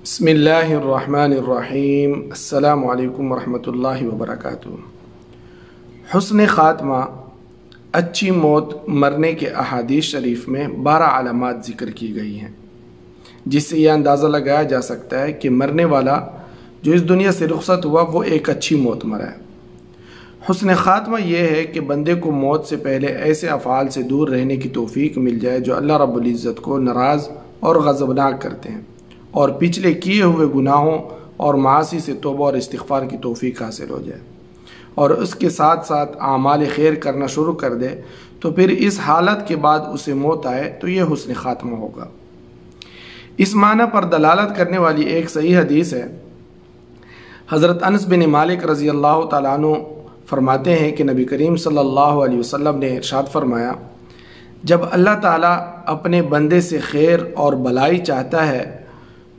بسم اللہ الرحمن الرحیم۔ السلام علیکم ورحمۃ اللہ وبرکاتہ۔ حسن خاتمہ، اچھی موت مرنے کے احادیث شریف میں 12 علامات ذکر کی گئی ہیں، جس سے یہ اندازہ لگایا جا سکتا ہے کہ مرنے والا جو اس دنیا سے رخصت ہوا وہ ایک اچھی موت مرا ہے۔ حسن خاتمہ یہ ہے کہ بندے کو موت سے پہلے ایسے افعال سے دور رہنے کی توفیق مل جائے جو اللہ رب العزت کو ناراض اور غضبناک کرتے ہیں، اور پچھلے کیے ہوئے گناہوں اور معاصی سے توبہ اور استغفار کی توفیق حاصل ہو جائے، اور اس کے ساتھ ساتھ اعمال خیر کرنا شروع کر دے، تو پھر اس حالت کے بعد اسے موت آئے تو یہ حسن خاتمہ ہوگا۔ اس معنی پر دلالت کرنے والی ایک صحیح حدیث ہے۔ حضرت انس بن مالک رضی اللہ تعالیٰ عنہ فرماتے ہیں کہ نبی کریم صلی اللہ علیہ وسلم نے ارشاد فرمایا، جب اللہ تعالیٰ اپنے بندے سے خیر اور بلائی چاہتا ہے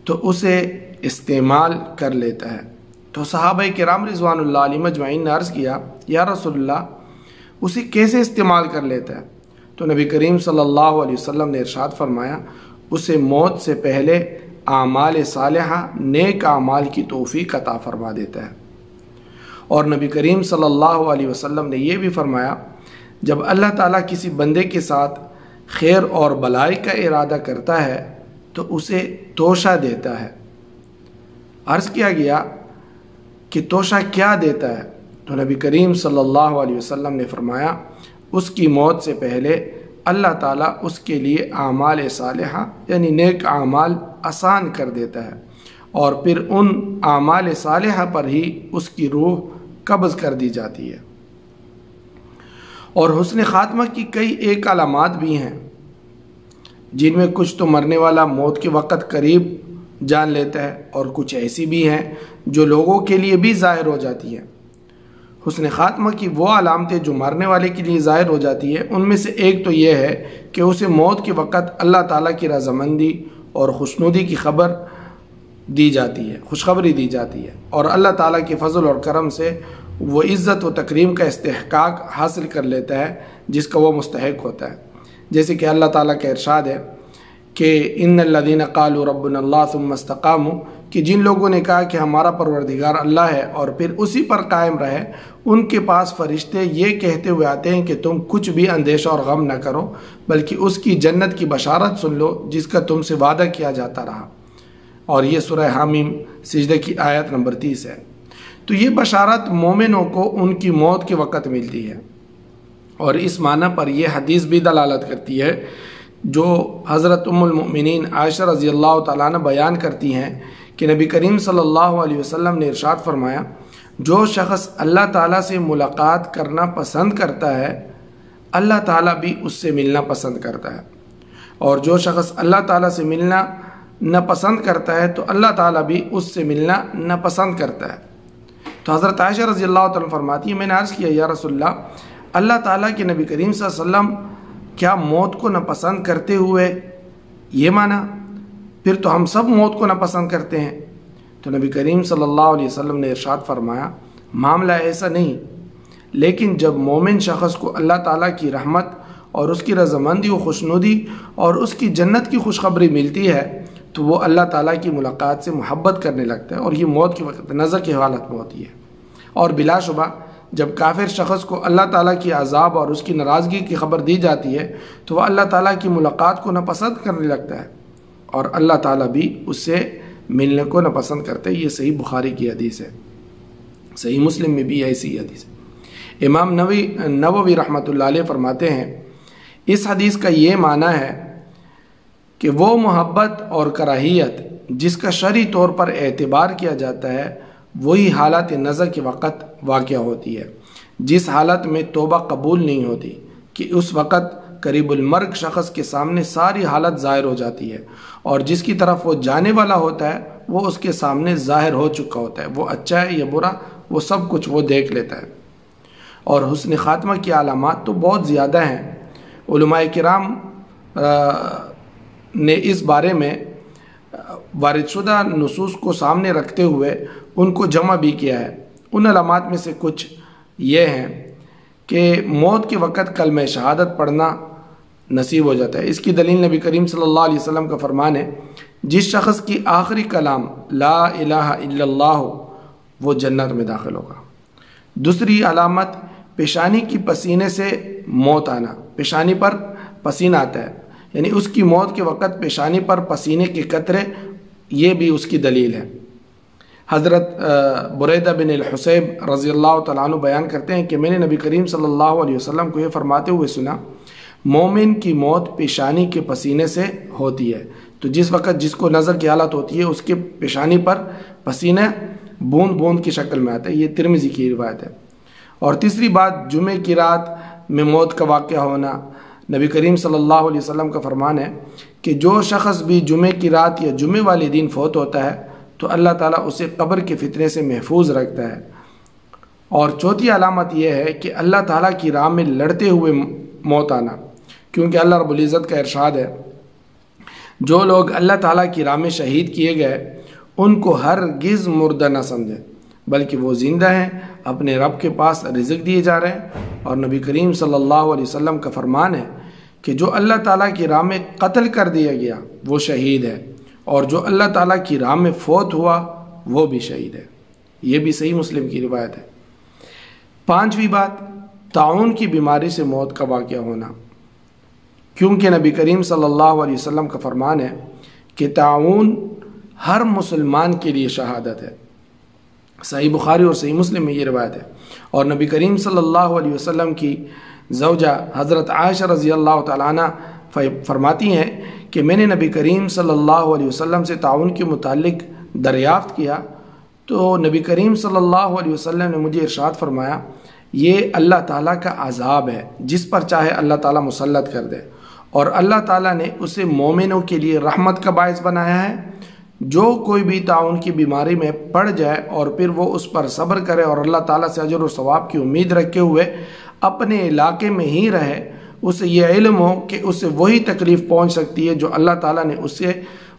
تو اسے استعمال کر لیتا ہے۔ تو صحابہ کرام رضوان اللہ علیہم اجمعین نے عرض کیا، یا رسول اللہ، اسے کیسے استعمال کر لیتا ہے؟ تو نبی کریم صلی اللہ علیہ وسلم نے ارشاد فرمایا، اسے موت سے پہلے اعمال صالحہ، نیک اعمال کی توفیق عطا فرما دیتا ہے۔ اور نبی کریم صلی اللہ علیہ وسلم نے یہ بھی فرمایا، جب اللہ تعالیٰ کسی بندے کے ساتھ خیر اور بلائی کا ارادہ کرتا ہے تو اسے توشہ دیتا ہے۔ عرض کیا گیا کہ توشہ کیا دیتا ہے؟ تو نبی کریم صلی اللہ علیہ وسلم نے فرمایا، اس کی موت سے پہلے اللہ تعالیٰ اس کے لیے اعمال صالحہ یعنی نیک اعمال آسان کر دیتا ہے، اور پھر ان اعمال صالحہ پر ہی اس کی روح قبض کر دی جاتی ہے۔ اور حسن خاتمہ کی کئی ایک علامات بھی ہیں، جن میں کچھ تو مرنے والا موت کے وقت قریب جان لیتا ہے، اور کچھ ایسی بھی ہیں جو لوگوں کے لیے بھی ظاہر ہو جاتی ہیں۔ حسن خاتمہ کی وہ علامتیں جو مرنے والے کے لیے ظاہر ہو جاتی ہے، ان میں سے ایک تو یہ ہے کہ اسے موت کے وقت اللہ تعالیٰ کی رضامندی اور خوشنودی کی خبر دی جاتی ہے، خوشخبری دی جاتی ہے، اور اللہ تعالیٰ کے فضل اور کرم سے وہ عزت و تکریم کا استحقاق حاصل کر لیتا ہے جس کا وہ مستحق ہوتا ہے۔ جیسے کہ اللہ تعالیٰ کا ارشاد ہے کہ ان الذین قالوا ربنا اللہ ثم استقاموا، کہ جن لوگوں نے کہا کہ ہمارا پروردگار اللہ ہے اور پھر اسی پر قائم رہے، ان کے پاس فرشتے یہ کہتے ہوئے آتے ہیں کہ تم کچھ بھی اندیشہ اور غم نہ کرو، بلکہ اس کی جنت کی بشارت سن لو جس کا تم سے وعدہ کیا جاتا رہا۔ اور یہ سورہ حامیم سجدہ کی آیت نمبر 30 ہے۔ تو یہ بشارت مومنوں کو ان کی موت کے وقت ملتی ہے، اور اس معنی پر یہ حدیث بھی دلالت کرتی ہے جو حضرت ام المؤمنین عائشہ رضی اللہ تعالیٰ عنہ بیان کرتی ہیں کہ نبی کریم صلی اللہ علیہ وسلم نے ارشاد فرمایا، جو شخص اللہ تعالیٰ سے ملاقات کرنا پسند کرتا ہے اللہ تعالیٰ بھی اس سے ملنا پسند کرتا ہے، اور جو شخص اللہ تعالیٰ سے ملنا ناپسند کرتا ہے تو اللہ تعالیٰ بھی اس سے ملنا ناپسند کرتا ہے۔ تو حضرت عائشہ رضی اللہ تعالیٰ فرماتی ہے، میں نے عرض کیا، یا رسول اللہ تعالیٰ کے نبی کریم صلی اللہ علیہ وسلم کیا موت کو ناپسند کرتے ہوئے یہ مانا؟ پھر تو ہم سب موت کو ناپسند کرتے ہیں۔ تو نبی کریم صلی اللہ علیہ وسلم نے ارشاد فرمایا، معاملہ ایسا نہیں، لیکن جب مومن شخص کو اللہ تعالیٰ کی رحمت اور اس کی رضامندی و خوشنودی اور اس کی جنت کی خوشخبری ملتی ہے تو وہ اللہ تعالیٰ کی ملاقات سے محبت کرنے لگتا ہے، اور یہ موت کے وقت نظر کی حالت میں ہوتی ہے۔ اور بلا شبہ جب کافر شخص کو اللہ تعالیٰ کی عذاب اور اس کی ناراضگی کی خبر دی جاتی ہے تو وہ اللہ تعالیٰ کی ملاقات کو ناپسند کرنے لگتا ہے، اور اللہ تعالیٰ بھی اس سے ملنے کو ناپسند کرتے ہیں۔ یہ صحیح بخاری کی حدیث ہے، صحیح مسلم میں بھی ایسی حدیث ہے۔ امام نووی رحمۃ اللہ علیہ فرماتے ہیں، اس حدیث کا یہ معنی ہے کہ وہ محبت اور کراہیت جس کا شرعی طور پر اعتبار کیا جاتا ہے وہی حالت نظر کے وقت واقع ہوتی ہے، جس حالت میں توبہ قبول نہیں ہوتی، کہ اس وقت قریب المرگ شخص کے سامنے ساری حالت ظاہر ہو جاتی ہے، اور جس کی طرف وہ جانے والا ہوتا ہے وہ اس کے سامنے ظاہر ہو چکا ہوتا ہے، وہ اچھا ہے یا برا وہ سب کچھ وہ دیکھ لیتا ہے۔ اور حسن خاتمہ کی علامات تو بہت زیادہ ہیں۔ علماء کرام نے اس بارے میں وارد شدہ نصوص کو سامنے رکھتے ہوئے ان کو جمع بھی کیا ہے۔ ان علامات میں سے کچھ یہ ہیں کہ موت کے وقت کلمہ شہادت پڑھنا نصیب ہو جاتا ہے۔ اس کی دلیل نبی کریم صلی اللہ علیہ وسلم کا فرمان ہے جس شخص کی آخری کلام لا الہ الا اللہ ہو وہ جنت میں داخل ہوگا۔ دوسری علامت پیشانی کی پسینے سے موت آنا، پیشانی پر پسینہ آتا ہے، یعنی اس کی موت کے وقت پیشانی پر پسینے کے قطرے، یہ بھی اس کی دلیل ہے۔ حضرت بریدہ بن الحصیب رضی اللہ تعالیٰ عنہ بیان کرتے ہیں کہ میں نے نبی کریم صلی اللہ علیہ وسلم کو یہ فرماتے ہوئے سنا، مومن کی موت پیشانی کے پسینے سے ہوتی ہے۔ تو جس وقت جس کو نظر کی حالت ہوتی ہے اس کے پیشانی پر پسینہ بوند بوند کی شکل میں آتا ہے، یہ ترمذی کی روایت ہے۔ اور تیسری بات جمعے کی رات میں موت کا واقعہ ہونا، نبی کریم صلی اللہ علیہ وسلم کا فرمان ہے کہ جو شخص بھی جمعے کی رات یا جمعے والے دن فوت ہوتا ہے تو اللہ تعالیٰ اسے قبر کے فتنے سے محفوظ رکھتا ہے۔ اور چوتھی علامت یہ ہے کہ اللہ تعالیٰ کی راہ میں لڑتے ہوئے موت آنا، کیونکہ اللہ رب العزت کا ارشاد ہے جو لوگ اللہ تعالیٰ کی راہ میں شہید کیے گئے ان کو ہرگز مردہ نہ سمجھیں، بلکہ وہ زندہ ہیں، اپنے رب کے پاس رزق دیے جا رہے ہیں۔ اور نبی کریم صلی اللہ علیہ وسلم کا فرمان ہے کہ جو اللہ تعالیٰ کی راہ میں قتل کر دیا گیا وہ شہید ہے، اور جو اللہ تعالیٰ کی راہ میں فوت ہوا وہ بھی شہید ہے۔ یہ بھی صحیح مسلم کی روایت ہے۔ پانچویں بات طاعون کی بیماری سے موت کا واقعہ ہونا، کیونکہ نبی کریم صلی اللہ علیہ وسلم کا فرمان ہے کہ طاعون ہر مسلمان کے لیے شہادت ہے۔ صحیح بخاری اور صحیح مسلم میں یہ روایت ہے۔ اور نبی کریم صلی اللہ علیہ وسلم کی زوجہ حضرت عائشہ رضی اللہ تعالیٰ عنہ فرماتی ہیں کہ میں نے نبی کریم صلی اللہ علیہ وسلم سے طاعون کے متعلق دریافت کیا تو نبی کریم صلی اللہ علیہ وسلم نے مجھے ارشاد فرمایا یہ اللہ تعالیٰ کا عذاب ہے جس پر چاہے اللہ تعالیٰ مسلط کر دے، اور اللہ تعالیٰ نے اسے مومنوں کے لیے رحمت کا باعث بنایا ہے۔ جو کوئی بھی طاعون کی بیماری میں پڑ جائے اور پھر وہ اس پر صبر کرے اور اللہ تعالیٰ سے اجر و ثواب کی امید رکھے ہوئے اپنے علاقے میں ہی رہے، اسے یہ علم ہو کہ اسے وہی تکلیف پہنچ سکتی ہے جو اللہ تعالیٰ نے اسے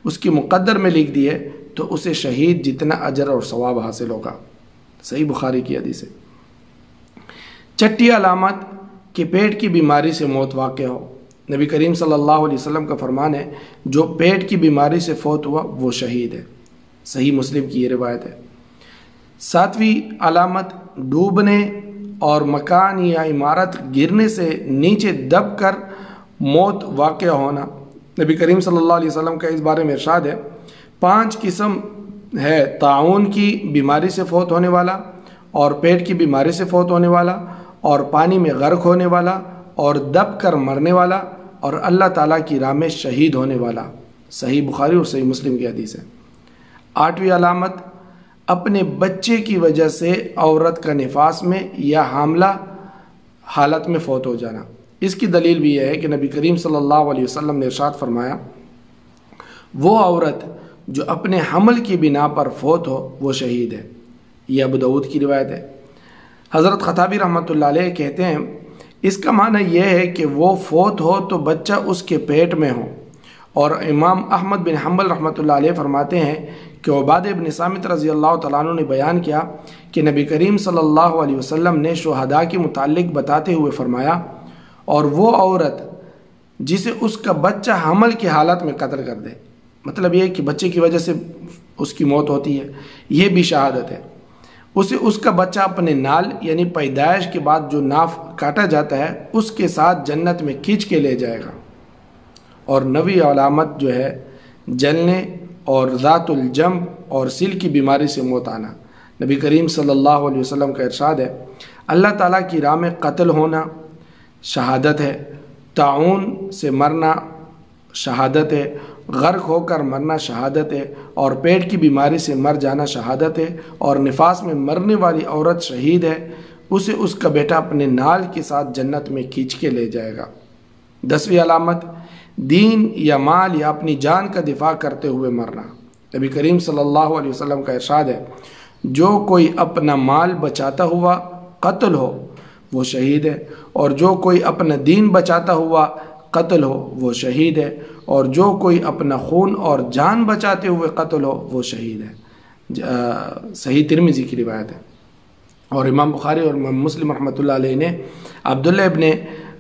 اس کی مقدر میں لکھ دی ہے، تو اسے شہید جتنا اجر اور ثواب حاصل ہوگا۔ صحیح بخاری کی حدیث ہے۔ چھٹی علامت کہ پیٹ کی بیماری سے موت واقع ہو، نبی کریم صلی اللہ علیہ وسلم کا فرمان ہے جو پیٹ کی بیماری سے فوت ہوا وہ شہید ہے۔ صحیح مسلم کی یہ روایت ہے۔ ساتویں علامت ڈوبنے اور مکان یا عمارت گرنے سے نیچے دب کر موت واقع ہونا، نبی کریم صلی اللہ علیہ وسلم کا اس بارے میں ارشاد ہے 5 قسم ہے طاعون کی بیماری سے فوت ہونے والا، اور پیٹ کی بیماری سے فوت ہونے والا، اور پانی میں غرق ہونے والا، اور دب کر مرنے والا، اور اللہ تعالیٰ کی راہ میں شہید ہونے والا۔ صحیح بخاری اور صحیح مسلم کی حدیث ہے۔ 8ویں علامت اپنے بچے کی وجہ سے عورت کا نفاس میں یا حاملہ حالت میں فوت ہو جانا۔ اس کی دلیل بھی یہ ہے کہ نبی کریم صلی اللہ علیہ وسلم نے ارشاد فرمایا وہ عورت جو اپنے حمل کی بنا پر فوت ہو وہ شہید ہے۔ یہ ابو داؤد کی روایت ہے۔ حضرت خطابی رحمۃ اللہ علیہ کہتے ہیں اس کا معنی یہ ہے کہ وہ فوت ہو تو بچہ اس کے پیٹ میں ہو، اور امام احمد بن حنبل رحمۃ اللہ علیہ فرماتے ہیں کہ عبادہ بن صامت رضی اللہ تعالیٰ عنہ نے بیان کیا کہ نبی کریم صلی اللہ علیہ وسلم نے شہداء کے متعلق بتاتے ہوئے فرمایا اور وہ عورت جسے اس کا بچہ حمل کی حالت میں قتل کر دے، مطلب یہ کہ بچے کی وجہ سے اس کی موت ہوتی ہے، یہ بھی شہادت ہے۔ اسے اس کا بچہ اپنے نال یعنی پیدائش کے بعد جو ناف کاٹا جاتا ہے اس کے ساتھ جنت میں کھینچ کے لے جائے گا۔ اور 9ویں علامت جو ہے جلنے اور ذات الجنب اور سل کی بیماری سے موت آنا، نبی کریم صلی اللہ علیہ وسلم کا ارشاد ہے اللہ تعالیٰ کی راہ میں قتل ہونا شہادت ہے، طاعون سے مرنا شہادت ہے، غرق ہو کر مرنا شہادت ہے، اور پیٹ کی بیماری سے مر جانا شہادت ہے، اور نفاس میں مرنے والی عورت شہید ہے، اسے اس کا بیٹا اپنے نال کے ساتھ جنت میں کھینچ کے لے جائے گا۔ 10ویں علامت دین یا مال یا اپنی جان کا دفاع کرتے ہوئے مرنا، نبی کریم صلی اللہ علیہ وسلم کا ارشاد ہے جو کوئی اپنا مال بچاتا ہوا قتل ہو وہ شہید ہے، اور جو کوئی اپنا دین بچاتا ہوا قتل ہو وہ شہید ہے، اور جو کوئی اپنا خون اور جان بچاتے ہوئے قتل ہو وہ شہید ہے۔ صحیح ترمذی کی روایت ہے۔ اور امام بخاری اور امام مسلم رحمۃ اللہ علیہ نے عبداللہ ابن